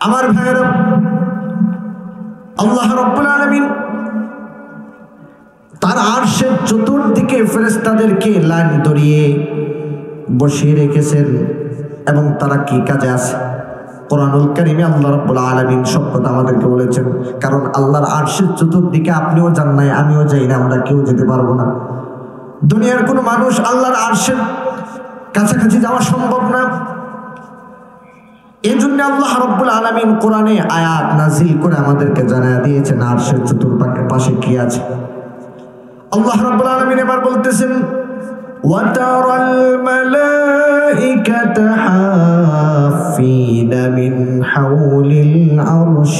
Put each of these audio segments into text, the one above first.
আমার ভাইয়েরা, আল্লাহ রাব্বুল আলামিন তার আরশের চতুর্দিকে ফেরেশতাদেরকে লাইন ধরিয়ে বসিয়ে রেখেছেন এবং তারা কি কাজে আছে। কোরআনুল কারীমে আল্লাহ রাব্বুল আলামিন সব কথা আমাদেরকে বলেছেন, কারণ আল্লাহর আরশের চতুর্দিকে আপনিও যান নাই, আমিও যাই না, আমরা কেউ যেতে পারবো না। দুনিয়ার কোনো মানুষ আল্লাহর আরশের কাছাকাছি যাওয়া সম্ভব না। এই জন্য আল্লাহ রাব্বুল আলামিন কোরআনে আয়াত নাজিল করে আমাদেরকে জানায় দিয়েছেন আরশের চতুর্পাশে কি আছে। আল্লাহ রাব্বুল আলামিন এবার বলতেছেন, وَتَرَى الْمَلَائِكَةَ حَافِّينَ مِنْ حَوْلِ الْعَرْشِ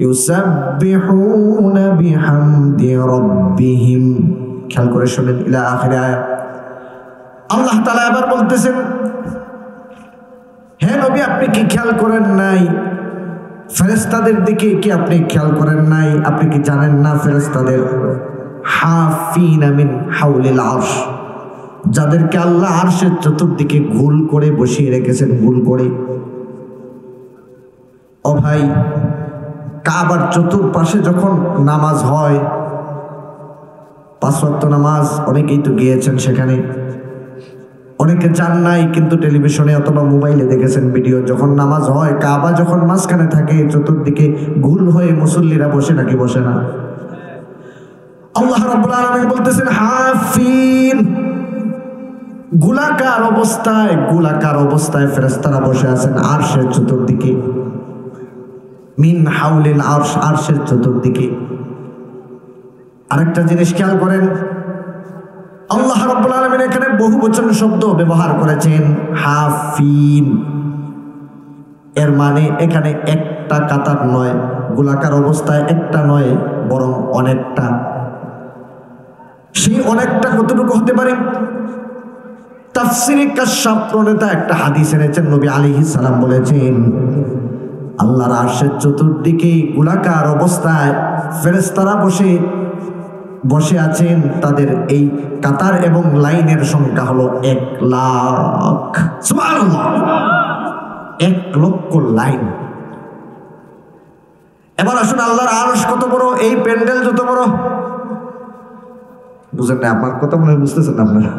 يُسَبِّحُونَ بِحَمْدِ رَبِّهِمْ। খেয়াল করে শুনেন, ইলা আখির আয়াত। আল্লাহ তাআলা এবার বলতেছেন, হে নবী, আপনি কি খেয়াল করেন নাই ফেরেশতাদের দিকে? কি আপনি খেয়াল করেন নাই? আপনি কি জানেন না ফেরেশতাদের হাফিনা মিন হাউলিল আরশ, যাদেরকে আল্লাহ আরশের চতুর্দিকে গোল করে বসিয়ে রেখেছেন, গোল করে। ও ভাই, কাবার চতুর্পাশে যখন নামাজ হয়, 5 ওয়াক্ত নামাজ, অনেকেই তো গিয়েছেন সেখানে, অনেকে যান নাই কিন্তু টেলিভিশনে অথবা মোবাইলে দেখেছেন ভিডিও। যখন নামাজ হয়, কাবা যখন মাঝখানে থাকে, চতুর্দিকে গোল হয়ে মুসল্লিরা বসে নাকি বসে না? আল্লাহ রাব্বুল আলামিন বলতেছেন হাফিন, গোলাকার অবস্থায় ফেরেশতারা বসে আছেন আরশের চতুর্দিকে। মিন হাউলিল আরশ, আরশের চতুর্দিকে। আরেকটা জিনিস খেয়াল করেন, আল্লাহ রাব্বুল আলামিন এখানে বহুবচন শব্দ ব্যবহার করেছেন হাফিন। এর মানে এখানে একটা কাতার নয়, গোলাকার অবস্থায় একটা নয়, বরং অনেকটা। সেই অনেকটা কতটুকু হতে পারে? তাফসীরে কাশফ প্রণেতা একটা হাদিস এনেছেন, নবী আলাইহিস সালাম বলেছেন, আল্লাহর আরশের চতুর্দিকে গোলাকার অবস্থায় ফেরেশতারা বসে আছেন। তাদের এই কাতার এবং লাইনের সংখ্যা হলো 1,00,000। সুবহানাল্লাহ, 1,00,000 লাইন। এবার আসুন, আল্লাহর আরশ কত বড়, এই প্যান্ডেল যত বড়। বুঝেন না আমার কথা? মনে হয় বুঝতেছেন না আপনারা?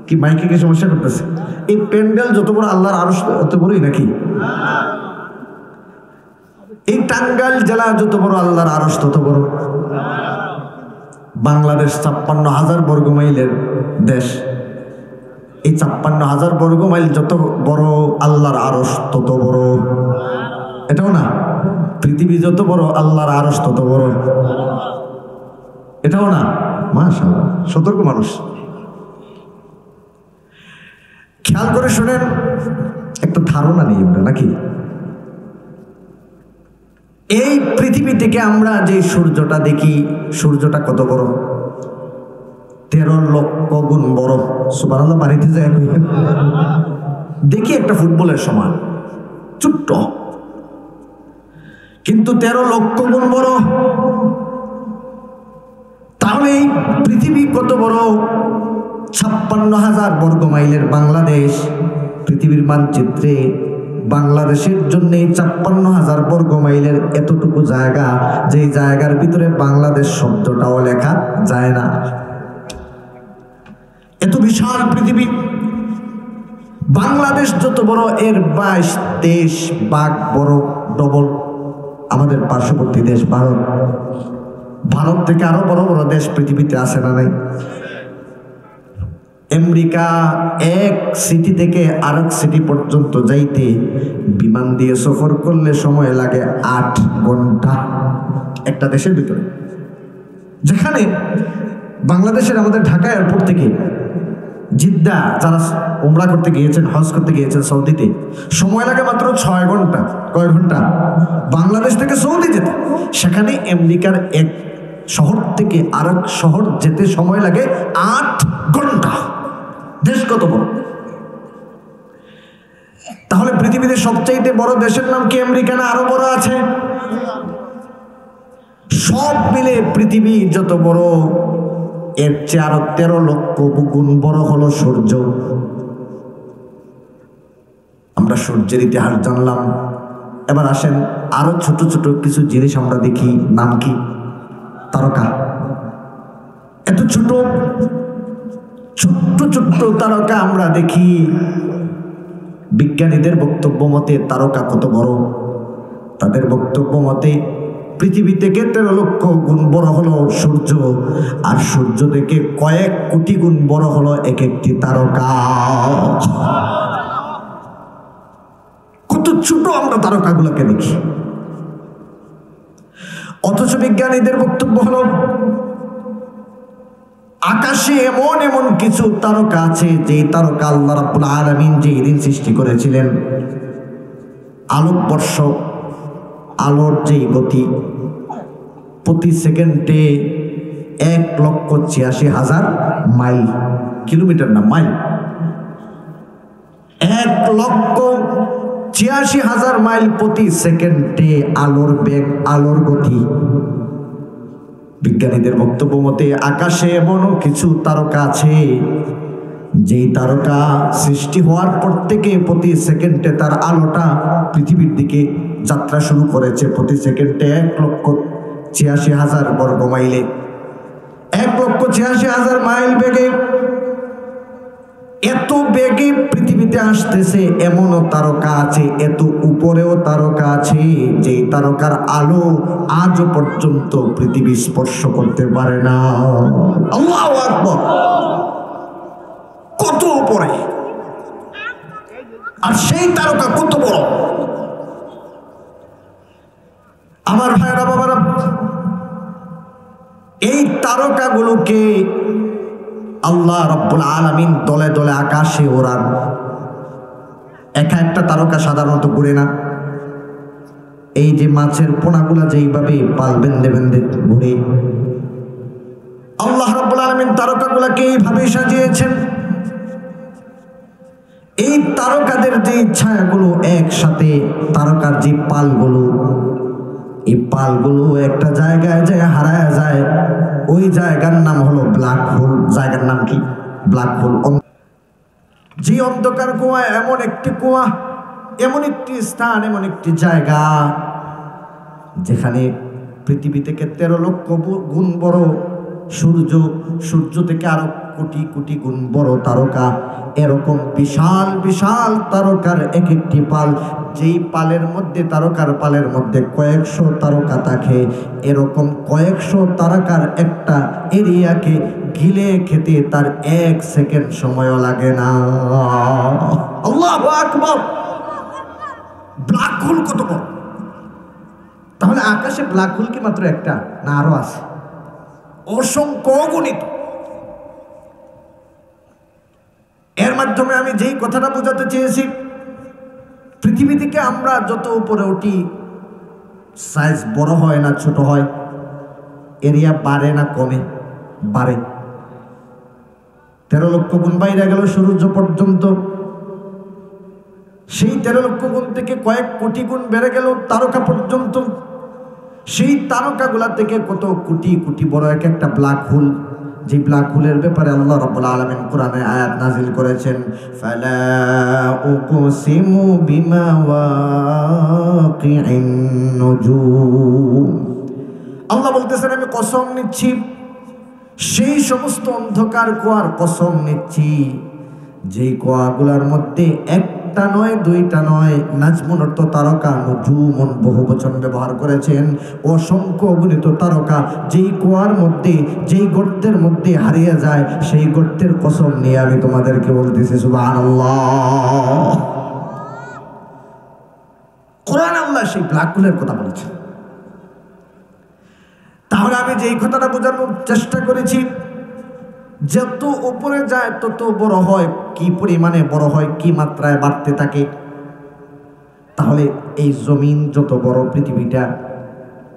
কি মাইকে কি সমস্যা করতেছে? এই প্যান্ডেল যত বড়, আল্লাহর আরশ অত বড়ই নাকি? এই টাঙ্গাইল জেলা যত বড়, আল্লাহর আরশ তত বড়। বাংলাদেশ 56,000 বর্গমাইলের দেশ। এই 56,000 বর্গমাইল যত বড়, আল্লাহর আরশ তত বড়। এটাও না? পৃথিবী যত বড়, আল্লাহর আরশ তত বড়। এটাও না? মাশাআল্লাহ, সতর্ক মানুষ। খেয়াল করে শুনেন, একটা ধারণা নেই আমরা নাকি? এই পৃথিবী থেকে আমরা যে সূর্যটা দেখি, সূর্যটা কত বড়? 13 লক্ষ গুণ বড়। সুবহানাল্লাহ, বাড়িতে যায় দেখি একটা ফুটবলের সমান, ছোট্ট, কিন্তু 13 লক্ষ গুণ বড়। তাহলে এই পৃথিবী কত বড়? 56,000 বর্গমাইলের বাংলাদেশ। পৃথিবীর মানচিত্রে বাংলাদেশের জন্য 56,000 বর্গমাইলের এতটুকু জায়গা, যেই জায়গার ভিতরে বাংলাদেশ শব্দটাও লেখা যায় না। এত বিশাল পৃথিবী। বাংলাদেশ যত বড়, এর 22-23 ভাগ বড়, ডবল। আমাদের পার্শ্ববর্তী দেশ ভারত, ভারত থেকে আরো বড় বড় দেশ পৃথিবীতে আছে না নাই? আমেরিকা এক সিটি থেকে আরেক সিটি পর্যন্ত যাইতে বিমান দিয়ে সফর করলে সময় লাগে 8 ঘন্টা, একটা দেশের ভিতরে। যেখানে বাংলাদেশের আমাদের ঢাকা এয়ারপোর্ট থেকে জিদ্দা যারা উমরা করতে গিয়েছেন, হজ করতে গিয়েছেন সৌদিতে, সময় লাগে মাত্র 6 ঘন্টা। কয় ঘন্টা? বাংলাদেশ থেকে সৌদি যেতে। সেখানে আমেরিকার এক শহর থেকে আরেক শহর যেতে সময় লাগে 8 ঘন্টা। দেশ কত বড়! তাহলে পৃথিবীতে সবচাইতে বড় দেশের নাম কি আমেরিকা না আরো বড় আছে? সব মিলে পৃথিবী যত বড়, এর চেয়ে আরো 13 লক্ষ গুণ বড় হলো সূর্য। আমরা সূর্যের ইতিহাস জানলাম। এবার আসেন আরো ছোট ছোট কিছু জিনিস আমরা দেখি। নাম কি? তারকা। এত ছোট ছোট্ট ছোট্ট তারকা আমরা দেখি। বিজ্ঞানীদের বক্তব্য মতে তারকা কত বড়? তাদের বক্তব্য মতে পৃথিবী থেকে 13 লক্ষ গুণ বড় হলো সূর্য, আর সূর্য থেকে কয়েক কোটি গুণ বড় হলো এক একটি তারকা। কত ছোট আমরা তারকাগুলোকে দেখি। অথচ বিজ্ঞানীদের বক্তব্য হলো আকাশে এমন এমন কিছু তারকা আছে যে তারকা আল্লাহ রাব্বুল আলামিন যে দিন সৃষ্টি করেছিলেন, আলোকবর্ষ, আলোর যে গতি প্রতি সেকেন্ডে 1,86,000 মাইল, কিলোমিটার না মাইল, 1,86,000 মাইল প্রতি সেকেন্ডে আলোর বেগ, আলোর গতি। বিজ্ঞানীদের বক্তব্য মতে আকাশে এমনও কিছু তারকা আছে যেই তারকা সৃষ্টি হওয়ার পর থেকে প্রতি সেকেন্ডে তার আলোটা পৃথিবীর দিকে যাত্রা শুরু করেছে। প্রতি সেকেন্ডে 1,86,000 বর্গ মাইলে, 1,86,000 মাইল বেগে, এত বেগে পৃথিবীতে আসতেছে। এমনও তারকা আছে, এত উপরেও তারকা আছে যে তারকার আলো আজও পর্যন্ত পৃথিবী স্পর্শ করতে পারে না। আল্লাহু আকবার! কত উপরে, আর সেই তারকা কত বড়! আমার ভাইরা বাবারা, এই তারকাগুলোকে আল্লাহ রাব্বুল আলামিন দলে দলে আকাশে ওড়ান। একা একটা তারকা সাধারণত ঘুরে না। এই যে মাছের পোনাগুলা যেইভাবে পাল বেঁধে বেঁধে ঘুরে, আল্লাহ রাব্বুল আলামিন তারকাগুলাকে এইভাবে সাজিয়েছেন। এই তারকাদের যে ছায়াগুলো একসাথে, তারকার যে পালগুলো, এই পালগুলো একটা জায়গায় যায় হারায় যায়। ওই জায়গার নাম হলো ব্ল্যাক হোল। জায়গার নাম কি? Black hole. যে অন্ধকার কুয়া, এমন একটি কুয়া, এমন একটি স্থান, এমন একটি জায়গা যেখানে পৃথিবী থেকে 13 লক্ষ গুণ বড় সূর্য, সূর্য থেকে আরো কোটি কোটি গুণ বড় তারকা। এরকম বিশাল বিশাল তারকার এক একটি পাল, যেই পালের মধ্যে, তারকার পালের মধ্যে কয়েকশো তারকা থাকে। এরকম কয়েকশো তারকার একটা এরিয়াকে গিলে খেতে তার 1 সেকেন্ড সময়ও লাগে না। আল্লাহু আকবার! ব্ল্যাক হোল কত বড়! তাহলে আকাশে ব্ল্যাক হোল কি মাত্র একটা, না আরো আছে? অসংখ্য অগণিত। এর মাধ্যমে আমি যেই কথাটা বোঝাতে চেয়েছি, পৃথিবী থেকে আমরা যত উপরে উঠি, সাইজ বড় হয় না ছোট হয়? এরিয়া বাড়ে না কমে? বাড়ে। 13 লক্ষ গুণ বাইরে গেল সূর্য পর্যন্ত। সেই 13 লক্ষ গুণ থেকে কয়েক কোটি গুণ বেড়ে গেল তারকা পর্যন্ত। সেই তারকাগুলা থেকে কত কোটি কোটি বড় এক একটা ব্ল্যাক হোল। যে ব্ল্যাক হোলের ব্যাপারে আল্লাহ রাব্বুল আলামিন কোরআনে আয়াত নাযিল করেছেন, ফালা উকসিমু বিমা ওয়াকিইন নুজুম। আল্লাহ বলতেছেন, আমি কসম নিচ্ছি, সেই সমস্ত অন্ধকার কুয়ার কসম নিচ্ছি, যেই কুয়াগুলার মধ্যে একটা নয়, দুইটা নয়, নাজমুন অর্থ তারকা, নুজুমুন বহুবচন ব্যবহার করেছেন, অসংখ্য অগণিত তারকা যেই কুয়ার মধ্যে, যেই গর্তের মধ্যে হারিয়ে যায়, সেই গর্তের কসম নিয়ে আমি তোমাদেরকে বলতেছি সুবহানাল্লাহ। কোরআন আল্লাহ সেই ব্ল্যাক হোলের কথা বলেছেন। তাহলে আমি যেই কথাটা বোঝানোর চেষ্টা করেছি, যত উপরে যায় তত বড় হয়। কি পরিমাণে বড় হয়, কি মাত্রায় বাড়তে থাকে। তাহলে এই জমিন যত বড়, পৃথিবীটা,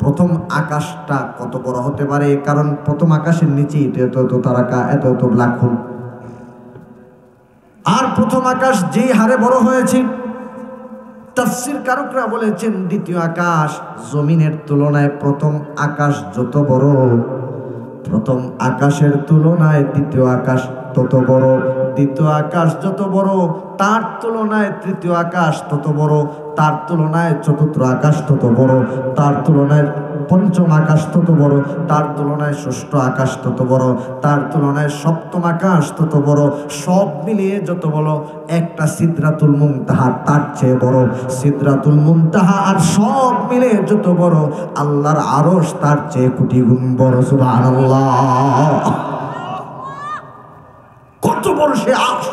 প্রথম আকাশটা কত বড় হতে পারে? কারণ প্রথম আকাশের নিচে এত এত তারকা, এত এত ব্ল্যাক হোল। আর প্রথম আকাশ যেই হারে বড় হয়েছে, তাফসীর কারকরা বলেছেন দ্বিতীয় আকাশ জমিনের তুলনায় প্রথম আকাশ যত বড়, প্রথম আকাশের তুলনায় দ্বিতীয় আকাশ তত বড়। দ্বিতীয় আকাশ যত বড় তার তুলনায় তৃতীয় আকাশ তত বড়, তার তুলনায় চতুর্থ আকাশ তত বড়, তার তুলনায় পঞ্চম আকাশ তত বড়, তার তুলনায় ষষ্ঠ আকাশ তত বড়, তার তুলনায় সপ্তম আকাশ তত বড়। সব মিলিয়ে যত বড়, একটা সিদরাতুল মুনতাহা তার চেয়ে বড়। সিদরাতুল মুনতাহা আর সব মিলে যত বড়, আল্লাহর আরশ তার চেয়ে কোটি গুণ বড়। সুবহানাল্লাহ। কত বড় সে আরশ!